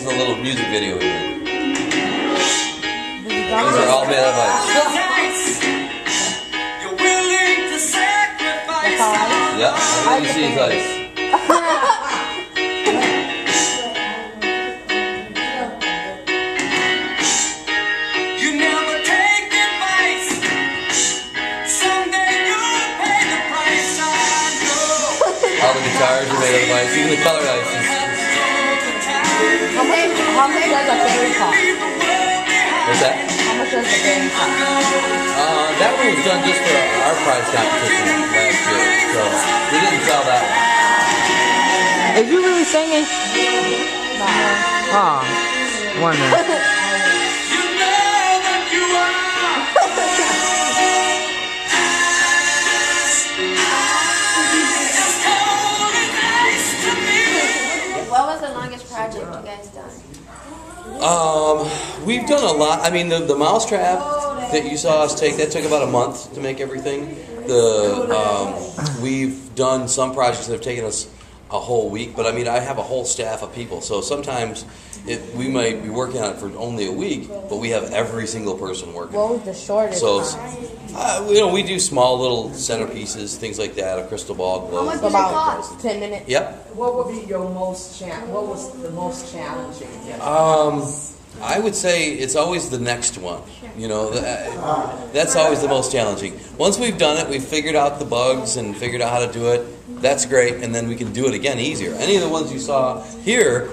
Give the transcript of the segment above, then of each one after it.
is a little music video we did. These are all made out of ice. Yep, everything you see is ice. All the guitars are made out of ice, even the colored ice. How much does a fan cost? What's that? How much does the fan cost? That one was done just for our prize competition last year, so we didn't sell that one. Is you really singing? No. Oh, wonder. What was the longest project you guys done? We've done a lot. I mean, the mousetrap that you saw us take, that took about a month to make everything. We've done some projects that have taken us a whole week, but I mean, I have a whole staff of people, so sometimes we might be working on it for only a week, but we have every single person working. What was the shortest time? We do small little centerpieces, things like that, a crystal ball, globe. How much does it cost? 10 minutes. Yep. What would be your most what was the most challenging? I would say it's always the next one. You know, that's always the most challenging. Once we've done it, we've figured out the bugs and figured out how to do it. That's great, and then we can do it again easier. Any of the ones you saw here,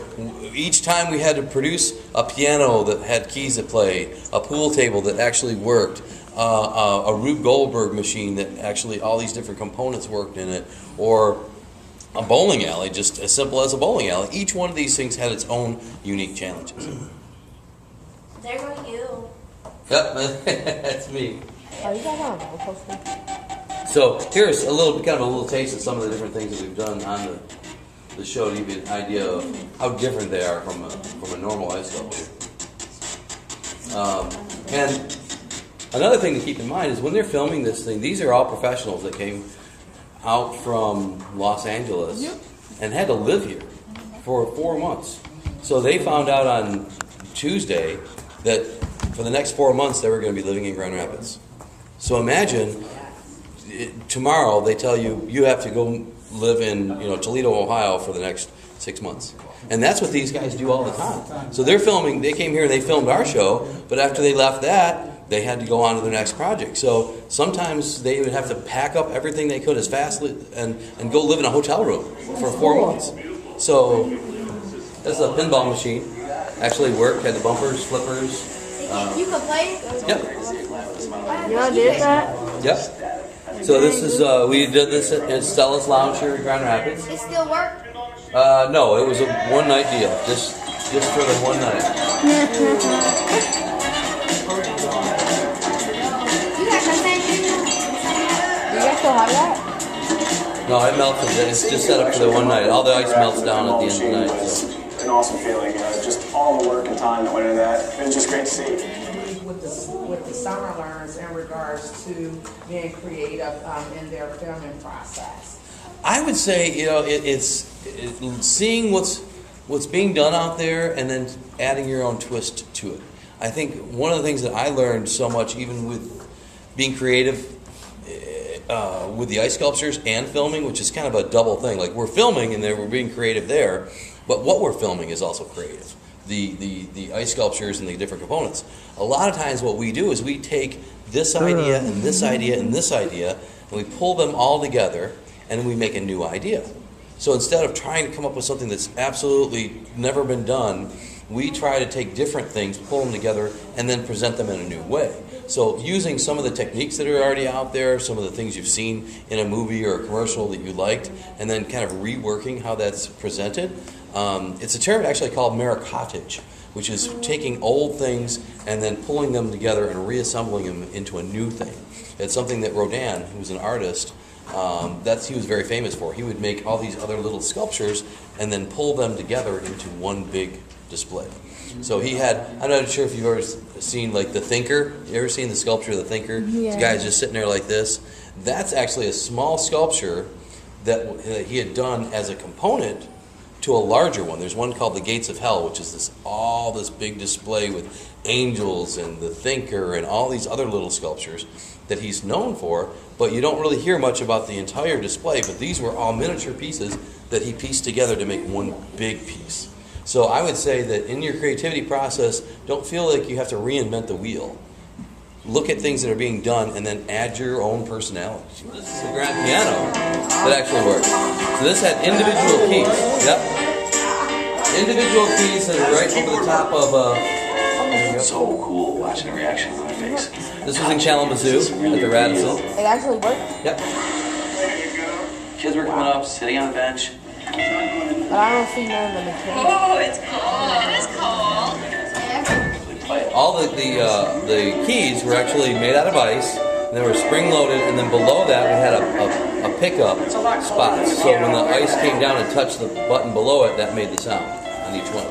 each time we had to produce a piano that had keys that play, a pool table that actually worked, a Rube Goldberg machine that actually all these different components worked in it, or a bowling alley, just as simple as a bowling alley. Each one of these things had its own unique challenges. There go you. Yep, that's me. Oh, you got on roller coaster? So here's a little taste of some of the different things that we've done on the show to give you an idea of how different they are from a normal ice sculpture. And another thing to keep in mind is when they're filming this thing, these are all professionals that came out from Los Angeles and had to live here for 4 months. So they found out on Tuesday that for the next 4 months they were going to be living in Grand Rapids. So imagine tomorrow they tell you you have to go live in Toledo, Ohio for the next 6 months. And that's what these guys do all the time. So they're filming, they came here and they filmed our show, but after they left that, they had to go on to their next project. So sometimes they would have to pack up everything they could as fast and go live in a hotel room for 4 months. So this is a pinball machine. Actually worked, had the bumpers, flippers. You can play? Yep. You did that? Yep. So this is, we did this at Stella's Lounge here in Grand Rapids. It still work? No, it was a one-night deal, just for the one night. You got something? You guys still have that? No, it melted. It's just set up for the one night. All the ice melts down at the end of the night. So. An awesome feeling, just all the work and time that went into that. It was just great to see. With the summer learners in regards to being creative in their filming process. I would say, it's seeing what's being done out there and then adding your own twist to it. I think one of the things that I learned so much, even with being creative with the ice sculptures and filming, which is kind of a double thing. Like we're filming and then we're being creative there, but what we're filming is also creative. The ice sculptures and the different components. A lot of times what we do is we take this idea and this idea and this idea and we pull them all together and then we make a new idea. So instead of trying to come up with something that's absolutely never been done, we try to take different things, pull them together, and then present them in a new way. So using some of the techniques that are already out there, some of the things you've seen in a movie or a commercial that you liked, and then kind of reworking how that's presented. It's a term actually called miracottage, which is taking old things and then pulling them together and reassembling them into a new thing. It's something that Rodin, who's an artist, he was very famous for. He would make all these other little sculptures and then pull them together into one big display. So he had, I'm not sure if you've ever seen like the Thinker. You ever seen the sculpture of the Thinker? Yeah. This guy's just sitting there like this. That's actually a small sculpture that he had done as a component to a larger one. There's one called the Gates of Hell, which is this big display with angels and the Thinker and all these other little sculptures that he's known for, but you don't really hear much about the entire display. But these were all miniature pieces that he pieced together to make one big piece. So I would say that in your creativity process, don't feel like you have to reinvent the wheel. Look at things that are being done and then add your own personality. This is a grand piano that actually works. So this had individual keys. Yep. Individual keys that are right over the top of So cool watching the reaction on my face. This was in Kalamazoo at the Radisson. It actually worked, Yep. Kids were coming up, sitting on a bench. but I don't see none of the mechanics. Oh, it's cold. It is cold. All the keys were actually made out of ice. And they were spring loaded, and then below that we had a pickup spot. So when the ice came down and touched the button below it, that made the sound on each one.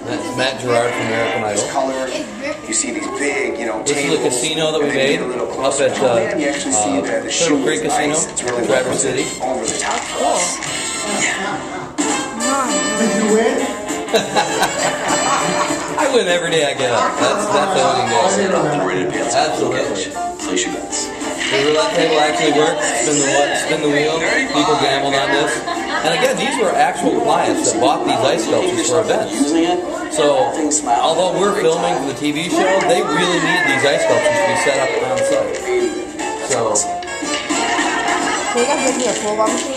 That's Matt Gerard from American Idol. Color, you see these big, This is a casino that we made up at Turtle Creek Casino, Traverse City. over the top. Did you win? I win every day I get up. That's the only And goal. ready to pay us Absolutely. Place your bets. The roulette table actually worked. Spin the wheel. People gambled on this. And again, these were actual clients that bought these ice sculptures for events. Using it. So, although we're filming for the TV show, they really need these ice sculptures to be set up on site. So, Can you guys give me a pool ball machine?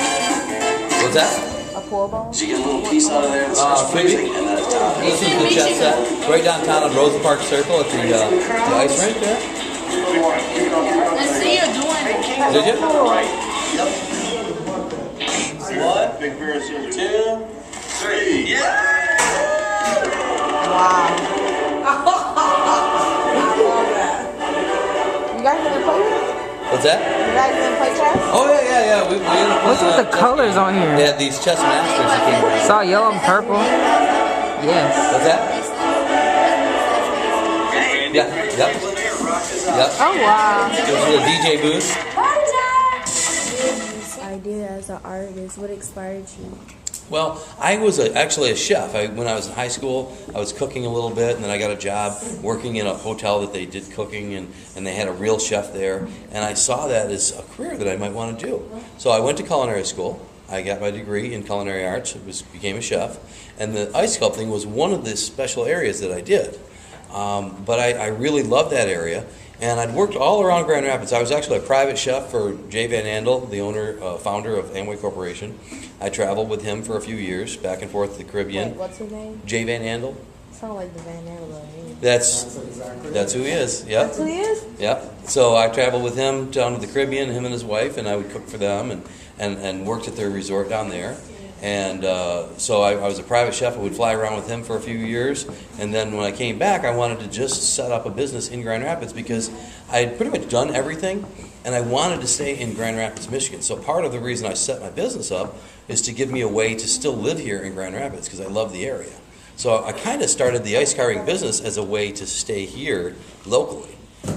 what's that? A pool ball? Did you get a little piece out of there that starts freezing and then it This is the chess set right downtown on Rosa Park Circle at the ice rink there. Let's see you doing it. Did you? One, big pair of scissors. 2, 3. Yeah! Wow. You guys gonna play this? What's that? You guys gonna play chess? Oh yeah. We What's with the colors on They here? had these chess masters that came around. Saw yellow and purple. Yes. What's that? Yeah. Yep. Oh wow. This is a DJ booth. This idea as an artist, what inspired you? Well, I was actually a chef. When I was in high school, I was cooking a little bit, and then I got a job working in a hotel that they did cooking, and they had a real chef there. And I saw that as a career that I might want to do. So I went to culinary school. I got my degree in culinary arts. Became a chef. And the ice sculpting was one of the special areas that I did. But I really loved that area. And I'd worked all around Grand Rapids. I was actually a private chef for Jay Van Andel, the founder of Amway Corporation. I traveled with him for a few years, back and forth to the Caribbean. Wait, what's his name? Jay Van Andel. Sound like the Van Andel. That's who he is. Yep. That's who he is? Yep. So I traveled with him down to the Caribbean, him and his wife, and I would cook for them and worked at their resort down there. And so I was a private chef. I would fly around with him for a few years. And then when I came back, I wanted to just set up a business in Grand Rapids because I had pretty much done everything, and I wanted to stay in Grand Rapids, Michigan. So part of the reason I set my business up is to give me a way to still live here in Grand Rapids because I love the area. So I kind of started the ice carving business as a way to stay here locally.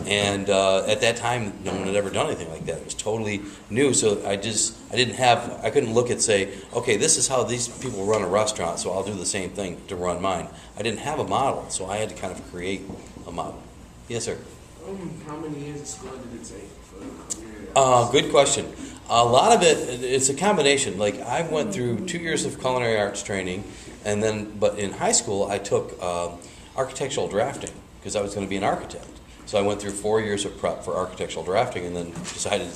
And at that time, no one had ever done anything like that. It was totally new. So I couldn't look at say, okay, this is how these people run a restaurant, so I'll do the same thing to run mine. I didn't have a model, so I had to kind of create a model. Yes, sir. How many years of school did it take? Good question. A lot of it's a combination. Like I went through 2 years of culinary arts training, but in high school I took architectural drafting because I was going to be an architect. So I went through 4 years of prep for architectural drafting and then decided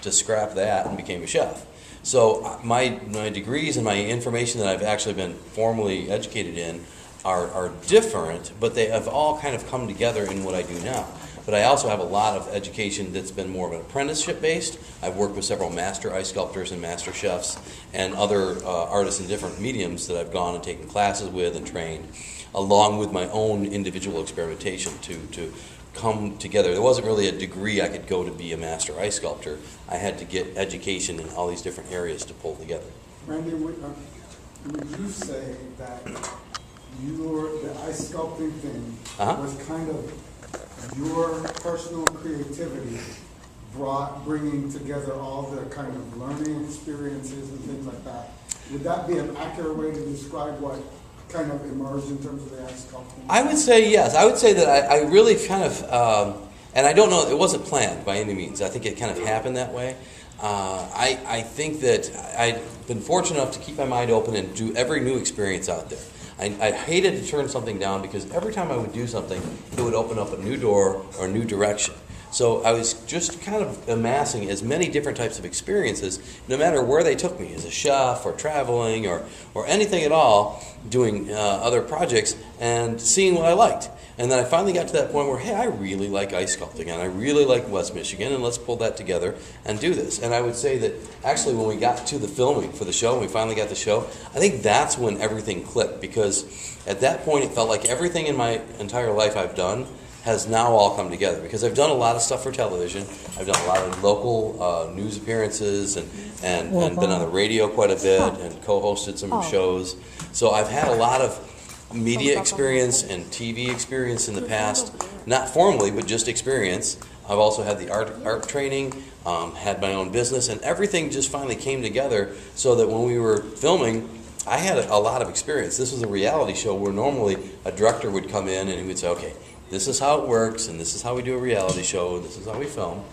to scrap that and became a chef. So my degrees and my information that I've actually been formally educated in are different, but they have all kind of come together in what I do now. But I also have a lot of education that's been more of an apprenticeship based. I've worked with several master ice sculptors and master chefs and other artists in different mediums that I've gone and taken classes with and trained, along with my own individual experimentation to come together. There wasn't really a degree I could go to be a master ice sculptor. I had to get education in all these different areas to pull together. Randy, would you say that the ice sculpting thing was kind of your personal creativity bringing together all the kind of learning experiences and things like that Would that be an accurate way to describe what kind of emerged in terms of the ice sculpting? I would say yes. I would say that I really kind of, and I don't know, it wasn't planned by any means. I think it kind of happened that way. I think that I've been fortunate enough to keep my mind open and do every new experience out there. I hated to turn something down because every time I would do something, it would open up a new door or a new direction. So I was just kind of amassing as many different types of experiences, no matter where they took me, as a chef or traveling or anything at all, doing other projects and seeing what I liked. And then I finally got to that point where, hey, I really like ice sculpting and I really like West Michigan, and let's pull that together and do this. And I would say that actually when we got to the filming for the show, and we finally got the show, I think that's when everything clicked, because at that point it felt like everything in my entire life I've done has now all come together, because I've done a lot of stuff for television. I've done a lot of local news appearances and been on the radio quite a bit and co-hosted some shows. So I've had a lot of media experience and TV experience in the past, not formally, but just experience. I've also had the art training, had my own business, and everything just finally came together so that when we were filming, I had a lot of experience. This was a reality show where normally a director would come in and he would say, okay, this is how it works, and this is how we do a reality show, and this is how we film.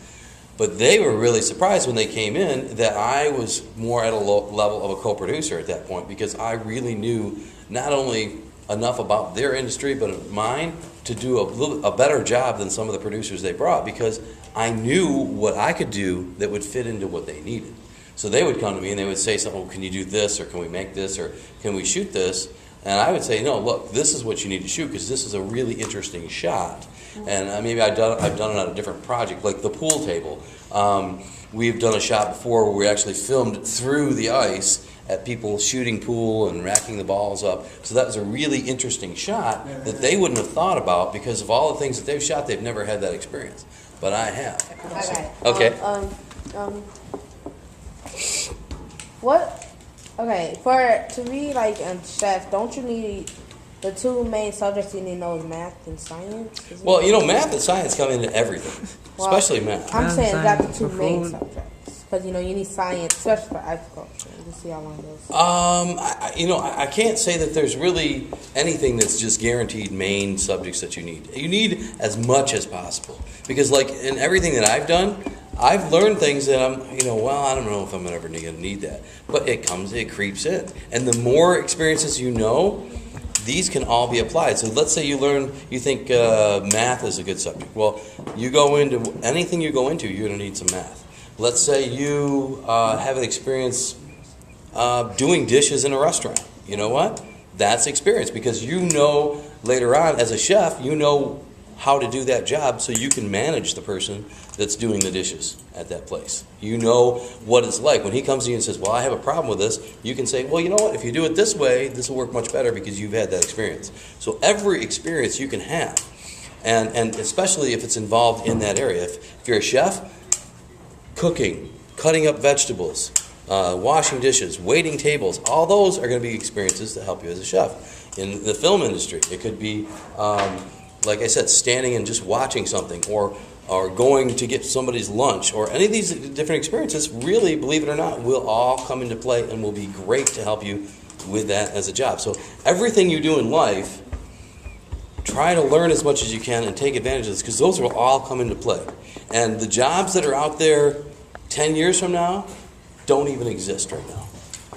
But they were really surprised when they came in that I was more at a level of a co-producer at that point, because I really knew not only enough about their industry, but mine, to do a better job than some of the producers they brought, because I knew what I could do that would fit into what they needed. So they would come to me and they would say something, oh, can you do this, or can we make this, or can we shoot this? And I would say, no, look, this is what you need to shoot, because this is a really interesting shot. And maybe I've done it on a different project, like the pool table. We've done a shot before where we actually filmed through the ice at people shooting pool and racking the balls up. So that was a really interesting shot that they wouldn't have thought about, because of all the things that they've shot, they've never had that experience. But I have. Okay. Okay. What? Okay, to be like a chef, don't you need the two main subjects you need to know is math and science? Well, math and science come into everything, especially math. I'm saying that's the two main subjects, because you need science, especially for agriculture. We'll see how long it goes. I can't say that there's really anything that's just guaranteed main subjects that you need. You need as much as possible, because like in everything that I've done, I've learned things that I'm, I don't know if I'm ever going to need that. But it creeps in. And the more experiences you know, these can all be applied. So let's say you think math is a good subject. Well, you go into, anything you go into, you're going to need some math. Let's say you have an experience doing dishes in a restaurant. You know what? That's experience, because later on as a chef, how to do that job, so you can manage the person that's doing the dishes at that place. You know what it's like. When he comes to you and says, well, I have a problem with this, you can say, well, you know what, if you do it this way, this will work much better, because you've had that experience. So every experience you can have, and especially if it's involved in that area. If you're a chef, cooking, cutting up vegetables, washing dishes, waiting tables, all those are going to be experiences that help you as a chef. In the film industry, it could be like I said, standing and just watching something, or going to get somebody's lunch, or any of these different experiences, really, believe it or not, will all come into play and will be great to help you with that as a job. So everything you do in life, try to learn as much as you can and take advantage of this, because those will all come into play. And the jobs that are out there 10 years from now don't even exist right now.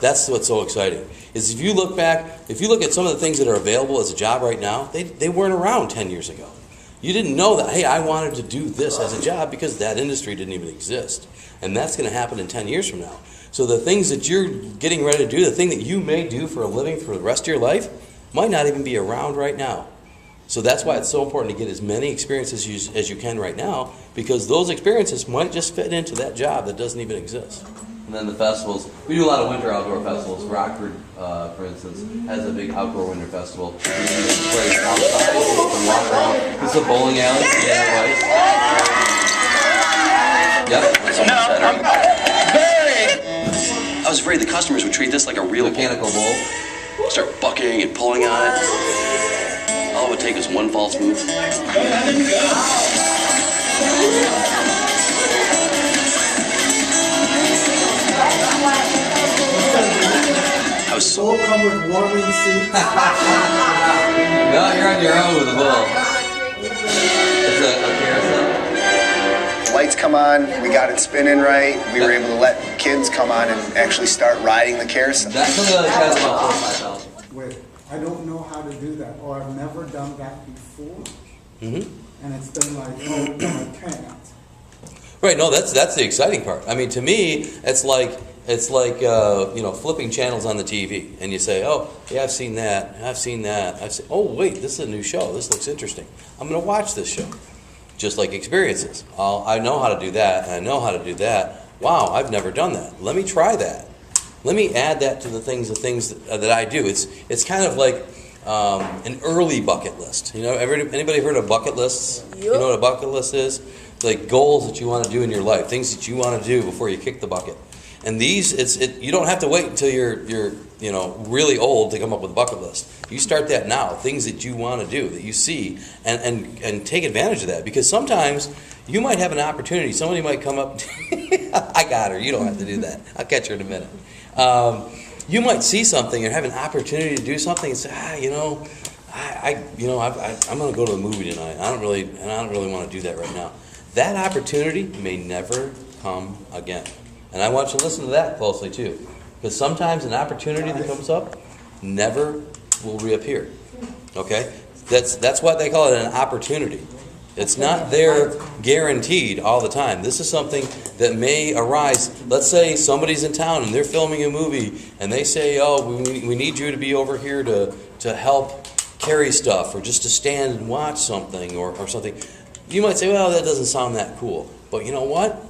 That's what's so exciting. Is if you look at some of the things that are available as a job right now, they weren't around 10 years ago. You didn't know that, hey, I wanted to do this as a job, because that industry didn't even exist. And that's going to happen in 10 years from now. So the things that you're getting ready to do, the thing that you may do for a living for the rest of your life, might not even be around right now. So that's why it's so important to get as many experiences as you can right now, because those experiences might just fit into that job that doesn't even exist. And then the festivals, we do a lot of winter outdoor festivals. Rockford, for instance, has a big outdoor winter festival. You can play outside, you can walk around. This is a bowling alley, right? Yep. I was afraid the customers would treat this like a real mechanical bowl. Start bucking and pulling on it. All it would take is one false move. We'll come with warming seats. No, you're on your own with the bull. It's a carousel. The lights come on, we got it spinning right, we were able to let kids come on and actually start riding the carousel. That's something that has about 4,000 or 5,000. Wait, I don't know how to do that, or I've never done that before. And it's been like, oh, no, I can't. Right, no, that's the exciting part. I mean, to me, it's like you know, flipping channels on the TV, and you say, oh, yeah, I've seen that, oh, wait, this is a new show, this looks interesting. I'm going to watch this show. Just like experiences. I know how to do that, and I know how to do that. Wow, I've never done that. Let me try that. Let me add that to the things that I do. It's kind of like an early bucket list. You know, anybody heard of bucket lists? Yep. You know what a bucket list is? It's like goals that you want to do in your life, things that you want to do before you kick the bucket. And these, you don't have to wait until you're you know, really old to come up with a bucket list. You start that now, things that you want to do, that you see, and take advantage of that. Because sometimes you might have an opportunity. Somebody might come up, I got her, you don't have to do that. I'll catch her in a minute. You might see something or have an opportunity to do something and say, you know, I'm going to go to the movie tonight. I don't really want to do that right now. That opportunity may never come again. And I want you to listen to that closely too. Because sometimes an opportunity that comes up never will reappear. Okay? That's why they call it an opportunity. It's not there guaranteed all the time. This is something that may arise. Let's say somebody's in town and they're filming a movie and they say, oh, we need you to be over here to help carry stuff or just to stand and watch something or something. You might say, well, that doesn't sound that cool. But you know what?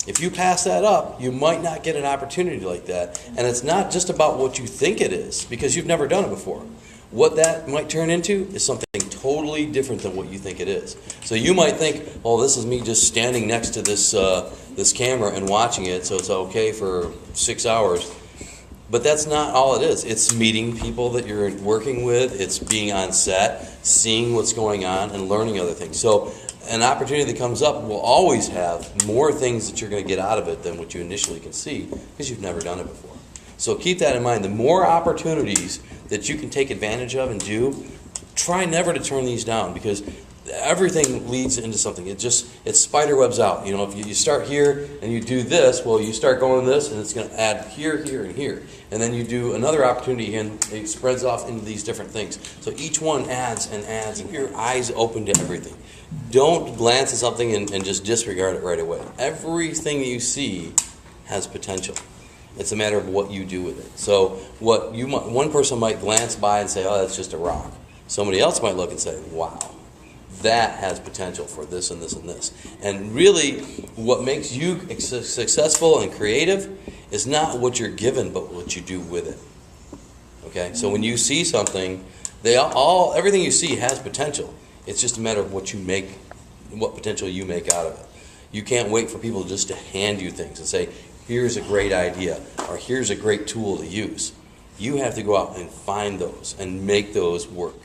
If you pass that up, you might not get an opportunity like that. And it's not just about what you think it is, because you've never done it before. What that might turn into is something totally different than what you think it is. So you might think, oh, this is me just standing next to this camera and watching it, so it's okay for 6 hours. But that's not all it is. It's meeting people that you're working with. It's being on set, seeing what's going on, and learning other things. So an opportunity that comes up will always have more things that you're going to get out of it than what you initially can see because you've never done it before. So keep that in mind. The more opportunities that you can take advantage of and do, try never to turn these down because everything leads into something. It spider webs out. You know, if you start here and you do this, well, you start going this and it's going to add here, here, and here. And then you do another opportunity and it spreads off into these different things. So each one adds and adds and your eyes open to everything. Don't glance at something and just disregard it right away. Everything you see has potential. It's a matter of what you do with it. So one person might glance by and say, oh, that's just a rock. Somebody else might look and say, wow, that has potential for this and this and this. And really, what makes you successful and creative is not what you're given, but what you do with it. Okay? So when you see something, everything you see has potential. It's just a matter of what potential you make out of it. You can't wait for people just to hand you things and say, here's a great idea, or here's a great tool to use. You have to go out and find those and make those work.